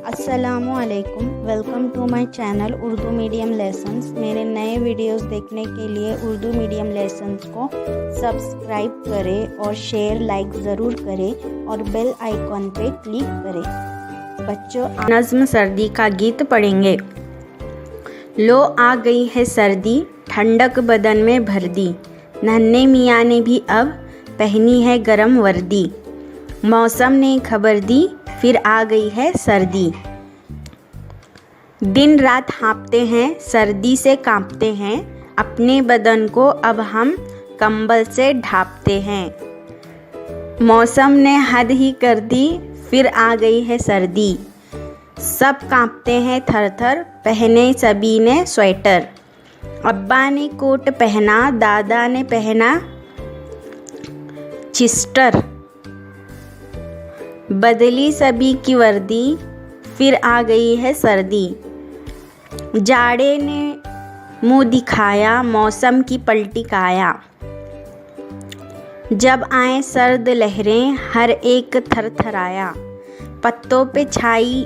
अस्सलामुअलैकुम, welcome to my channel Urdu medium lessons. मेरे नए वीडियोस देखने के लिए उर्दू मीडियम लेसन्स को सब्सक्राइब करें और शेयर लाइक ज़रूर करें और बेल आइकॉन पे क्लिक करें। बच्चों, नज़्म सर्दी का गीत पढ़ेंगे। लो आ गई है सर्दी, ठंडक बदन में भर दी, नन्हे मियाँ ने भी अब पहनी है गरम वर्दी। मौसम ने खबर दी, फिर आ गई है सर्दी। दिन रात हाँपते हैं, सर्दी से कांपते हैं, अपने बदन को अब हम कंबल से ढांपते हैं। मौसम ने हद ही कर दी, फिर आ गई है सर्दी। सब कांपते हैं थर थर, पहने सभी ने स्वेटर। अब्बा ने कोट पहना, दादा ने पहना चिस्टर। बदली सभी की वर्दी, फिर आ गई है सर्दी। जाड़े ने मुंह दिखाया, मौसम की पलटी काया। जब आए सर्द लहरें, हर एक थर थराया। पत्तों पे छाई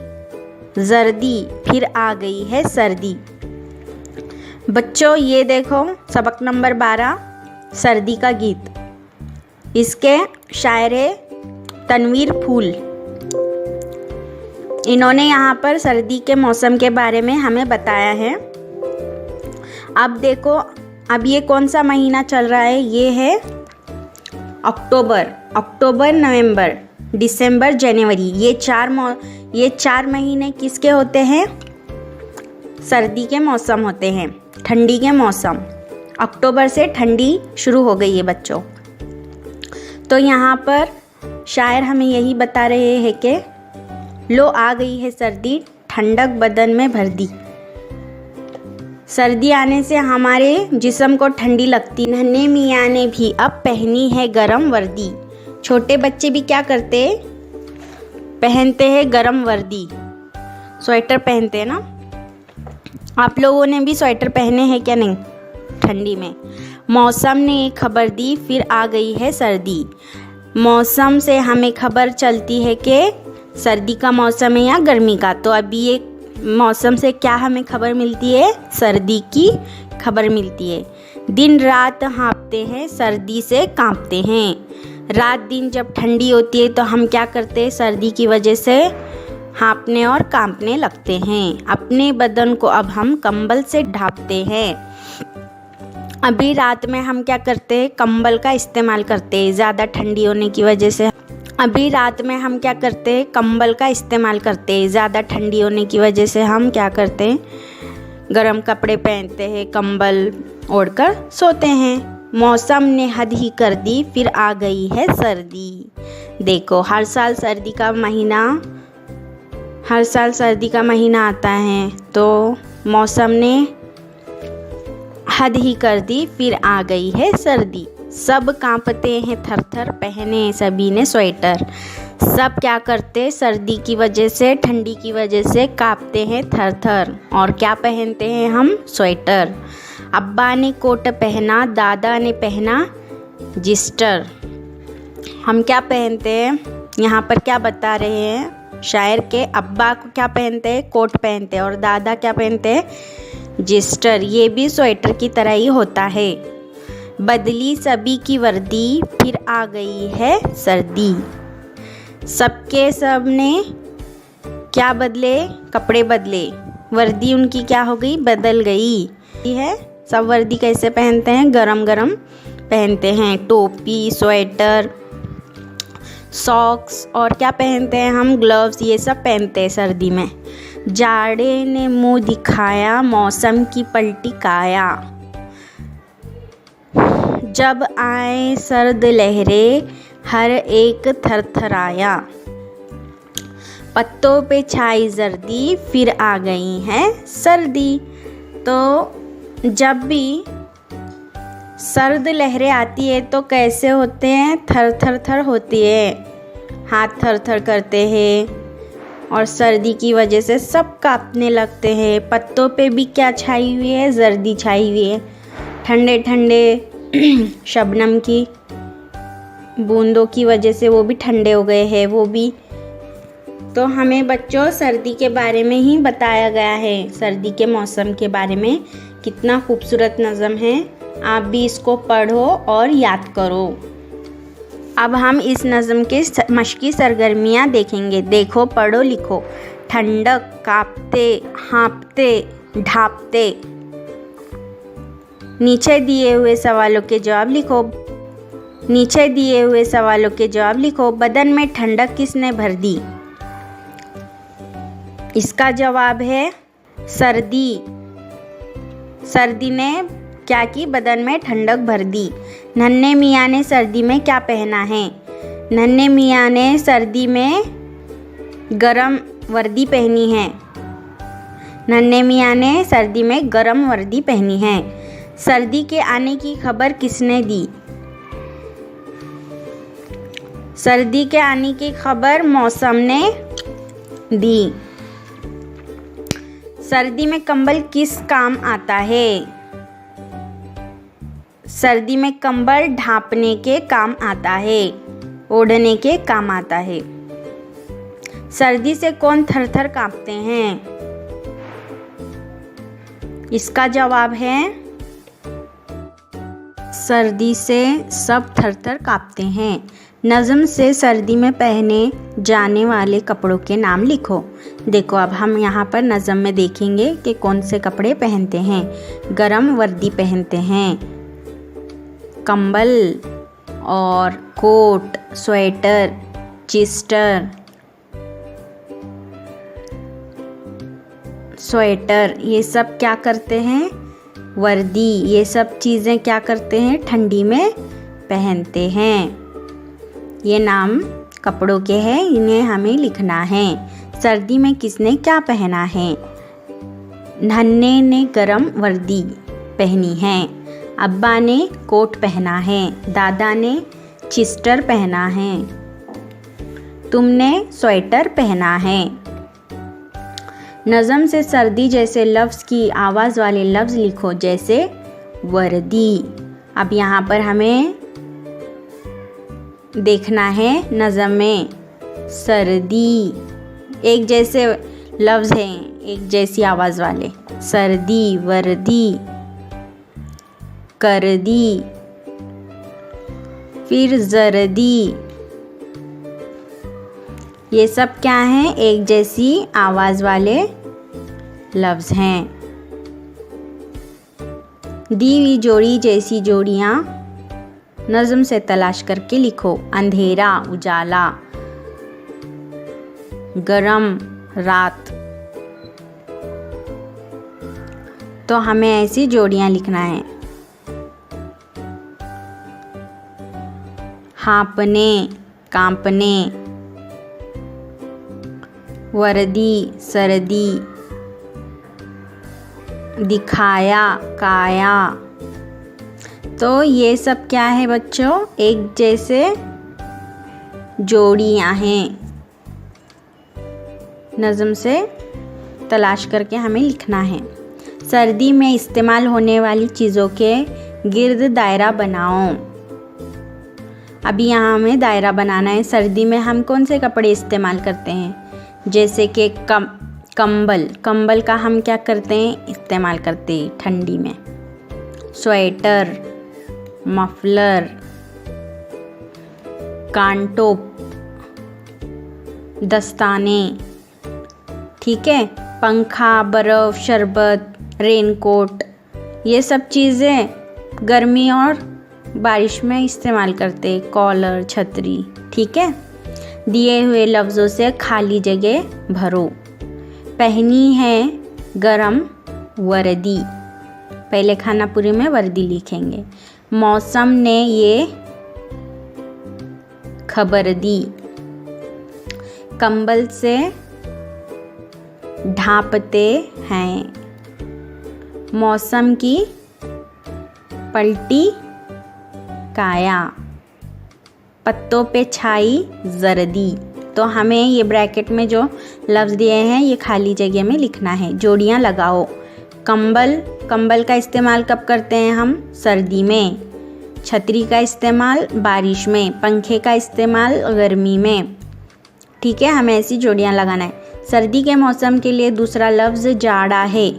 जर्दी, फिर आ गई है सर्दी। बच्चों, ये देखो सबक नंबर 12 सर्दी का गीत। इसके शायर है तनवीर फूल। इन्होंने यहाँ पर सर्दी के मौसम के बारे में हमें बताया है। अब देखो, अब ये कौन सा महीना चल रहा है? ये है अक्टूबर, नवंबर, दिसंबर, जनवरी। ये चार महीने किसके होते हैं? सर्दी के मौसम होते हैं, ठंडी के मौसम। अक्टूबर से ठंडी शुरू हो गई है बच्चों। तो यहाँ पर शायर हमें यही बता रहे हैं कि लो आ गई है सर्दी, ठंडक बदन में भर दी। सर्दी आने से हमारे जिस्म को ठंडी लगती। नन्हे मियाँ ने भी अब पहनी है गरम वर्दी। छोटे बच्चे भी क्या करते हैं? पहनते हैं गरम वर्दी, स्वेटर पहनते हैं ना। आप लोगों ने भी स्वेटर पहने हैं क्या? नहीं, ठंडी में। मौसम ने खबर दी, फिर आ गई है सर्दी। मौसम से हमें खबर चलती है कि सर्दी का मौसम है या गर्मी का। तो अभी ये मौसम से क्या हमें खबर मिलती है? सर्दी की खबर मिलती है। दिन रात हाँपते हैं, सर्दी से कांपते हैं। रात दिन जब ठंडी होती है तो हम क्या करते हैं? सर्दी की वजह से हाँपने और कांपने लगते हैं। अपने बदन को अब हम कंबल से ढांपते हैं। अभी रात में हम क्या करते हैं? कंबल का इस्तेमाल करते हैं, ज़्यादा ठंडी होने की वजह से। अभी रात में हम क्या करते हैं? कंबल का इस्तेमाल करते हैं, ज़्यादा ठंडी होने की वजह से हम क्या करते हैं? गर्म कपड़े पहनते हैं, कंबल ओढ़कर सोते हैं। मौसम ने हद ही कर दी, फिर आ गई है सर्दी। देखो, हर साल सर्दी का महीना आता है, तो मौसम ने हद ही कर दी, फिर आ गई है सर्दी। सब कांपते हैं थर थर, पहने सभी ने स्वेटर। सब क्या करते? सर्दी की वजह से, ठंडी की वजह से कांपते हैं थर थर। और क्या पहनते हैं हम? स्वेटर। अब्बा ने कोट पहना, दादा ने पहना जिस्टर। हम क्या पहनते हैं? यहाँ पर क्या बता रहे हैं शायर के? अब्बा को क्या पहनते हैं? कोट पहनते हैं। और दादा क्या पहनते हैं? जिस्टर। ये भी स्वेटर की तरह ही होता है। बदली सभी की वर्दी, फिर आ गई है सर्दी। सबके सब ने क्या बदले? कपड़े बदले। वर्दी उनकी क्या हो गई? बदल गई है। सब वर्दी कैसे पहनते हैं? गरम गरम पहनते हैं। टोपी, स्वेटर, सॉक्स और क्या पहनते हैं हम? ग्लव्स। ये सब पहनते हैं सर्दी में। जाड़े ने मुंह दिखाया, मौसम की पलटी काया। जब आए सर्द लहरें, हर एक थरथराया। पत्तों पे छाई जर्दी, फिर आ गई है सर्दी। तो जब भी सर्द लहरें आती है तो कैसे होते हैं? थर थर थर होती है, हाथ थर थर करते हैं और सर्दी की वजह से सब कांपने लगते हैं। पत्तों पे भी क्या छाई हुई है? जर्दी छाई हुई है। ठंडे ठंडे शबनम की बूंदों की वजह से वो भी ठंडे हो गए हैं, वो भी तो हमें बच्चों सर्दी के बारे में ही बताया गया है, सर्दी के मौसम के बारे में। कितना खूबसूरत नज़म है, आप भी इसको पढ़ो और याद करो। अब हम इस नज़म के मश्की सरगर्मियाँ देखेंगे। देखो, पढ़ो, लिखो। ठंडक, कांपते, हाँफते, ढाँपते। नीचे दिए हुए सवालों के जवाब लिखो। नीचे दिए हुए सवालों के जवाब लिखो। बदन में ठंडक किसने भर दी? इसका जवाब है सर्दी। सर्दी ने क्या की? बदन में ठंडक भर दी। नन्हे मियाँ ने सर्दी में क्या पहना है? नन्हे मियाँ ने सर्दी में गरम वर्दी पहनी है। नन्हे मियाँ ने सर्दी में गरम वर्दी पहनी है। सर्दी के आने की खबर किसने दी? सर्दी के आने की खबर मौसम ने दी। सर्दी में कंबल किस काम आता है? सर्दी में कंबल ढांपने के काम आता है, ओढ़ने के काम आता है। सर्दी से कौन थर-थर कांपते हैं? इसका जवाब है सर्दी से सब थर-थर कांपते हैं। नज़म से सर्दी में पहने जाने वाले कपड़ों के नाम लिखो। देखो, अब हम यहाँ पर नज़म में देखेंगे कि कौन से कपड़े पहनते हैं। गरम वर्दी पहनते हैं, कंबल और कोट, स्वेटर, चेस्टर, स्वेटर, ये सब क्या करते हैं? वर्दी, ये सब चीज़ें क्या करते हैं? ठंडी में पहनते हैं। ये नाम कपड़ों के हैं, इन्हें हमें लिखना है। सर्दी में किसने क्या पहना है? नन्हे ने गरम वर्दी पहनी है, अब्बा ने कोट पहना है, दादा ने चेस्टर पहना है, तुमने स्वेटर पहना है। नज़म से सर्दी जैसे लफ्ज़ की आवाज़ वाले लफ्ज़ लिखो, जैसे वर्दी। अब यहाँ पर हमें देखना है नज़म में सर्दी, एक जैसे लफ्ज़ हैं, एक जैसी आवाज़ वाले। सर्दी, वर्दी, करदी, फिर जर्दी, ये सब क्या हैं? एक जैसी आवाज़ वाले लफ्ज़ हैं। दी हुई जोड़ी जैसी जोड़ियाँ नज़म से तलाश करके लिखो। अंधेरा, उजाला, गरम, रात। तो हमें ऐसी जोड़ियाँ लिखना है। हाँपने, कांपने, वर्दी, सर्दी, दिखाया, काया। तो ये सब क्या है बच्चों? एक जैसे जोड़ियाँ हैं। नज़म से तलाश करके हमें लिखना है। सर्दी में इस्तेमाल होने वाली चीज़ों के गिर्द दायरा बनाओ। अभी यहाँ हमें दायरा बनाना है। सर्दी में हम कौन से कपड़े इस्तेमाल करते हैं? जैसे कि कंबल, कंबल का हम क्या करते हैं? इस्तेमाल करते हैं ठंडी में। स्वेटर, मफलर, कानटोप, दस्ताने, ठीक है, पंखा, बर्फ़, शरबत, रेनकोट, ये सब चीज़ें गर्मी और बारिश में इस्तेमाल करते हैं। कॉलर, छतरी, ठीक है। दिए हुए लफ्ज़ों से खाली जगह भरो। पहनी है गरम वर्दी, पहले खानापुरी में वर्दी लिखेंगे। मौसम ने ये खबर दी, कंबल से ढांपते हैं। मौसम की पलटी काया, पत्तों पे छाई जर्दी। तो हमें ये ब्रैकेट में जो लफ्ज़ दिए हैं ये खाली जगह में लिखना है। जोड़ियाँ लगाओ। कंबल, कंबल का इस्तेमाल कब करते हैं हम? सर्दी में। छतरी का इस्तेमाल बारिश में। पंखे का इस्तेमाल गर्मी में, ठीक है, हमें ऐसी जोड़ियाँ लगाना है। सर्दी के मौसम के लिए दूसरा लफ्ज़ जाड़ा है।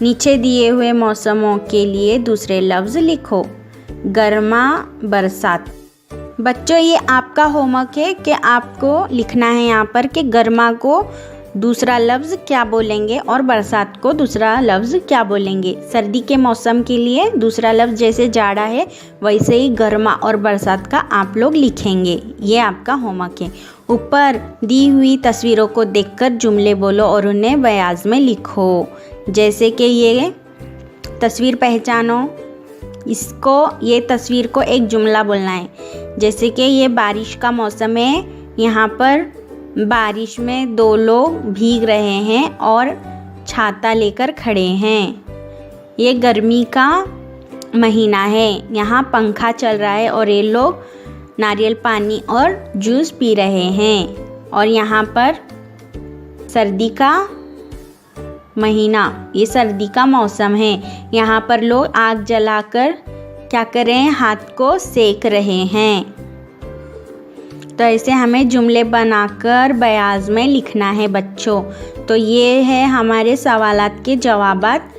नीचे दिए हुए मौसमों के लिए दूसरे लफ्ज़ लिखो। गर्मा, बरसात। बच्चों ये आपका होमवर्क है कि आपको लिखना है यहाँ पर कि गर्मा को दूसरा लफ्ज़ क्या बोलेंगे और बरसात को दूसरा लफ्ज़ क्या बोलेंगे। सर्दी के मौसम के लिए दूसरा लफ्ज़ जैसे जाड़ा है वैसे ही गर्मा और बरसात का आप लोग लिखेंगे। ये आपका होमवर्क है। ऊपर दी हुई तस्वीरों को देखकर जुमले बोलो और उन्हें बयाज में लिखो। जैसे कि ये तस्वीर पहचानो, ये तस्वीर को एक जुमला बोलना है। जैसे कि ये बारिश का मौसम है, यहाँ पर बारिश में 2 लोग भीग रहे हैं और छाता लेकर खड़े हैं। ये गर्मी का महीना है, यहाँ पंखा चल रहा है और ये लोग नारियल पानी और जूस पी रहे हैं। और यहाँ पर सर्दी का महीना, ये सर्दी का मौसम है, यहाँ पर लोग आग जलाकर क्या कर रहे हैं, हाथ को सेक रहे हैं। तो ऐसे हमें जुमले बनाकर बयाज में लिखना है बच्चों। तो ये है हमारे सवालात के जवाबात।